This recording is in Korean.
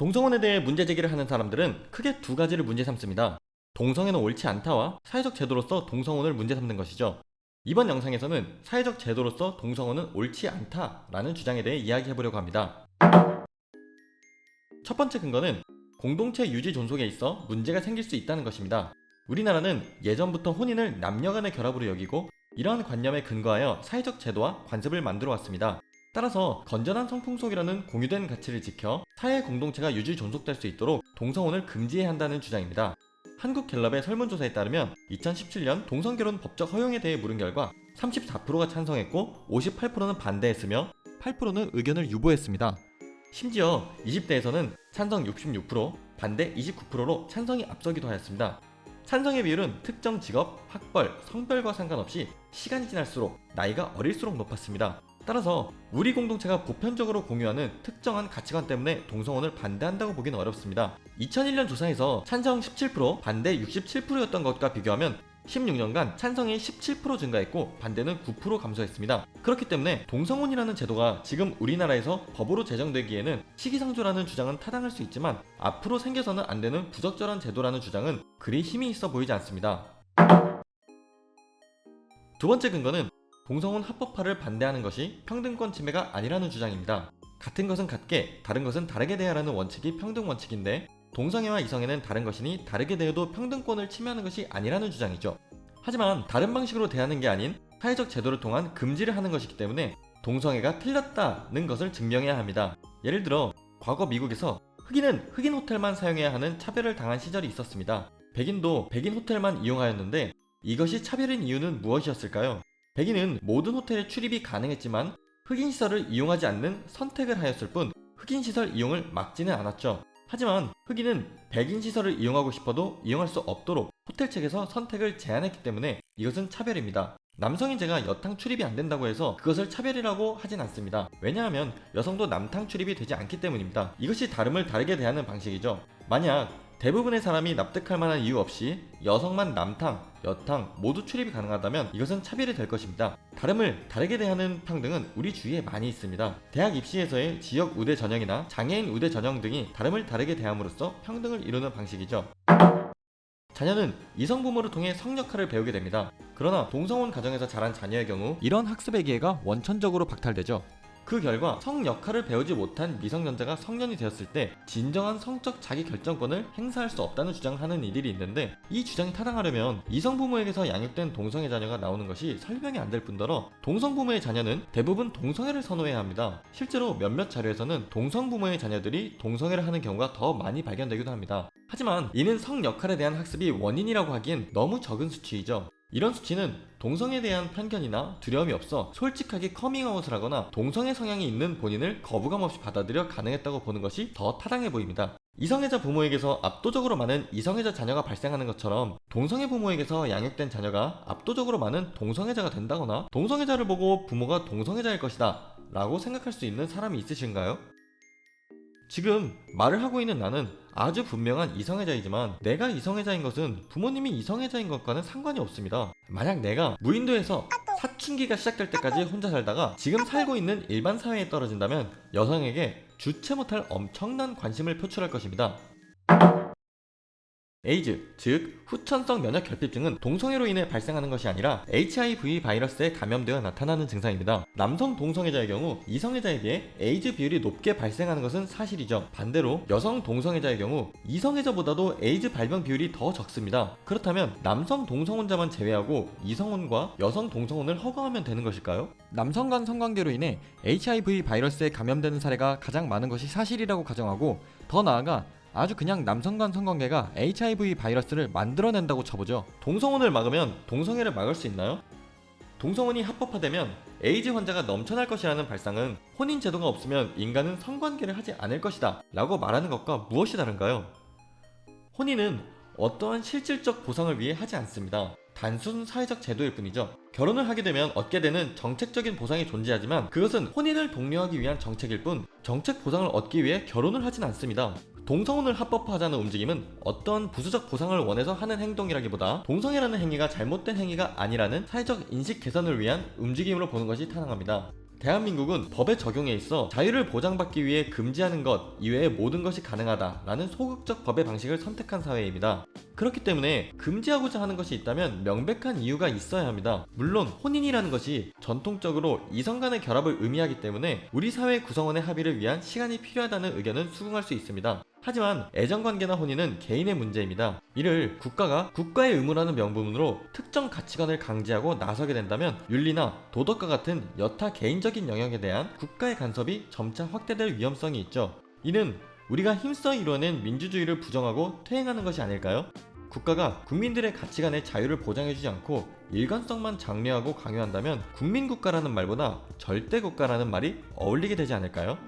동성혼에 대해 문제 제기를 하는 사람들은 크게 두 가지를 문제 삼습니다. 동성애는 옳지 않다와 사회적 제도로서 동성혼을 문제 삼는 것이죠. 이번 영상에서는 사회적 제도로서 동성혼은 옳지 않다라는 주장에 대해 이야기해보려고 합니다. 첫 번째 근거는 공동체 유지 존속에 있어 문제가 생길 수 있다는 것입니다. 우리나라는 예전부터 혼인을 남녀 간의 결합으로 여기고 이러한 관념에 근거하여 사회적 제도와 관습을 만들어 왔습니다. 따라서 건전한 성풍속이라는 공유된 가치를 지켜 사회 공동체가 유지 존속될 수 있도록 동성혼을 금지해야 한다는 주장입니다. 한국갤럽의 설문조사에 따르면 2017년 동성결혼 법적 허용에 대해 물은 결과 34%가 찬성했고 58%는 반대했으며 8%는 의견을 유보했습니다. 심지어 20대에서는 찬성 66%, 반대 29%로 찬성이 앞서기도 하였습니다. 찬성의 비율은 특정 직업, 학벌, 성별과 상관없이 시간이 지날수록 나이가 어릴수록 높았습니다. 따라서 우리 공동체가 보편적으로 공유하는 특정한 가치관 때문에 동성혼을 반대한다고 보기는 어렵습니다. 2001년 조사에서 찬성 17%, 반대 67%였던 것과 비교하면 16년간 찬성이 17% 증가했고 반대는 9% 감소했습니다. 그렇기 때문에 동성혼이라는 제도가 지금 우리나라에서 법으로 제정되기에는 시기상조라는 주장은 타당할 수 있지만 앞으로 생겨서는 안 되는 부적절한 제도라는 주장은 그리 힘이 있어 보이지 않습니다. 두 번째 근거는 동성혼 합법화를 반대하는 것이 평등권 침해가 아니라는 주장입니다. 같은 것은 같게, 다른 것은 다르게 대하라는 원칙이 평등 원칙인데 동성애와 이성애는 다른 것이니 다르게 대해도 평등권을 침해하는 것이 아니라는 주장이죠. 하지만 다른 방식으로 대하는 게 아닌 사회적 제도를 통한 금지를 하는 것이기 때문에 동성애가 틀렸다는 것을 증명해야 합니다. 예를 들어 과거 미국에서 흑인은 흑인 호텔만 사용해야 하는 차별을 당한 시절이 있었습니다. 백인도 백인 호텔만 이용하였는데 이것이 차별인 이유는 무엇이었을까요? 백인은 모든 호텔에 출입이 가능했지만 흑인 시설을 이용하지 않는 선택을 하였을 뿐 흑인 시설 이용을 막지는 않았죠. 하지만 흑인은 백인 시설을 이용하고 싶어도 이용할 수 없도록 호텔 측에서 선택을 제한했기 때문에 이것은 차별입니다. 남성인제가 여탕 출입이 안 된다고 해서 그것을 차별이라고 하진 않습니다. 왜냐하면 여성도 남탕 출입이 되지 않기 때문입니다. 이것이 다름을 다르게 대하는 방식이죠. 만약 대부분의 사람이 납득할 만한 이유 없이 여성만 남탕, 여탕 모두 출입이 가능하다면 이것은 차별이 될 것입니다. 다름을 다르게 대하는 평등은 우리 주위에 많이 있습니다. 대학 입시에서의 지역 우대 전형이나 장애인 우대 전형 등이 다름을 다르게 대함으로써 평등을 이루는 방식이죠. 자녀는 이성 부모를 통해 성 역할을 배우게 됩니다. 그러나 동성혼 가정에서 자란 자녀의 경우 이런 학습의 기회가 원천적으로 박탈되죠. 그 결과 성 역할을 배우지 못한 미성년자가 성년이 되었을 때 진정한 성적 자기 결정권을 행사할 수 없다는 주장을 하는 이들이 있는데 이 주장이 타당하려면 이성 부모에게서 양육된 동성애 자녀가 나오는 것이 설명이 안 될 뿐더러 동성 부모의 자녀는 대부분 동성애를 선호해야 합니다. 실제로 몇몇 자료에서는 동성 부모의 자녀들이 동성애를 하는 경우가 더 많이 발견되기도 합니다. 하지만 이는 성 역할에 대한 학습이 원인이라고 하기엔 너무 적은 수치이죠. 이런 수치는 동성에 대한 편견이나 두려움이 없어 솔직하게 커밍아웃을 하거나 동성애 성향이 있는 본인을 거부감 없이 받아들여 가능했다고 보는 것이 더 타당해 보입니다. 이성애자 부모에게서 압도적으로 많은 이성애자 자녀가 발생하는 것처럼 동성애 부모에게서 양육된 자녀가 압도적으로 많은 동성애자가 된다거나 동성애자를 보고 부모가 동성애자일 것이다 라고 생각할 수 있는 사람이 있으신가요? 지금 말을 하고 있는 나는 아주 분명한 이성애자이지만 내가 이성애자인 것은 부모님이 이성애자인 것과는 상관이 없습니다. 만약 내가 무인도에서 사춘기가 시작될 때까지 혼자 살다가 지금 살고 있는 일반 사회에 떨어진다면 여성에게 주체 못할 엄청난 관심을 표출할 것입니다. 에이즈, 즉 후천성 면역 결핍증은 동성애로 인해 발생하는 것이 아니라 HIV 바이러스에 감염되어 나타나는 증상입니다. 남성 동성애자의 경우 이성애자에 비해 에이즈 비율이 높게 발생하는 것은 사실이죠. 반대로 여성 동성애자의 경우 이성애자보다도 에이즈 발병 비율이 더 적습니다. 그렇다면 남성 동성혼자만 제외하고 이성혼과 여성 동성혼을 허가하면 되는 것일까요? 남성 간 성관계로 인해 HIV 바이러스에 감염되는 사례가 가장 많은 것이 사실이라고 가정하고 더 나아가 아주 그냥 남성 간 성관계가 HIV 바이러스를 만들어낸다고 쳐보죠. 동성혼을 막으면 동성애를 막을 수 있나요? 동성혼이 합법화되면 에이즈 환자가 넘쳐날 것이라는 발상은 혼인 제도가 없으면 인간은 성관계를 하지 않을 것이다 라고 말하는 것과 무엇이 다른가요? 혼인은 어떠한 실질적 보상을 위해 하지 않습니다. 단순 사회적 제도일 뿐이죠. 결혼을 하게 되면 얻게 되는 정책적인 보상이 존재하지만 그것은 혼인을 독려하기 위한 정책일 뿐 정책 보상을 얻기 위해 결혼을 하진 않습니다. 동성혼을 합법화하자는 움직임은 어떤 부수적 보상을 원해서 하는 행동이라기보다 동성애라는 행위가 잘못된 행위가 아니라는 사회적 인식 개선을 위한 움직임으로 보는 것이 타당합니다. 대한민국은 법의 적용에 있어 자유를 보장받기 위해 금지하는 것 이외의 모든 것이 가능하다라는 소극적 법의 방식을 선택한 사회입니다. 그렇기 때문에 금지하고자 하는 것이 있다면 명백한 이유가 있어야 합니다. 물론 혼인이라는 것이 전통적으로 이성 간의 결합을 의미하기 때문에 우리 사회 구성원의 합의를 위한 시간이 필요하다는 의견은 수긍할 수 있습니다. 하지만 애정관계나 혼인은 개인의 문제입니다. 이를 국가가 국가의 의무라는 명분으로 특정 가치관을 강제하고 나서게 된다면 윤리나 도덕과 같은 여타 개인적인 영역에 대한 국가의 간섭이 점차 확대될 위험성이 있죠. 이는 우리가 힘써 이뤄낸 민주주의를 부정하고 퇴행하는 것이 아닐까요? 국가가 국민들의 가치관의 자유를 보장해주지 않고 일관성만 장려하고 강요한다면 국민국가라는 말보다 절대국가라는 말이 어울리게 되지 않을까요?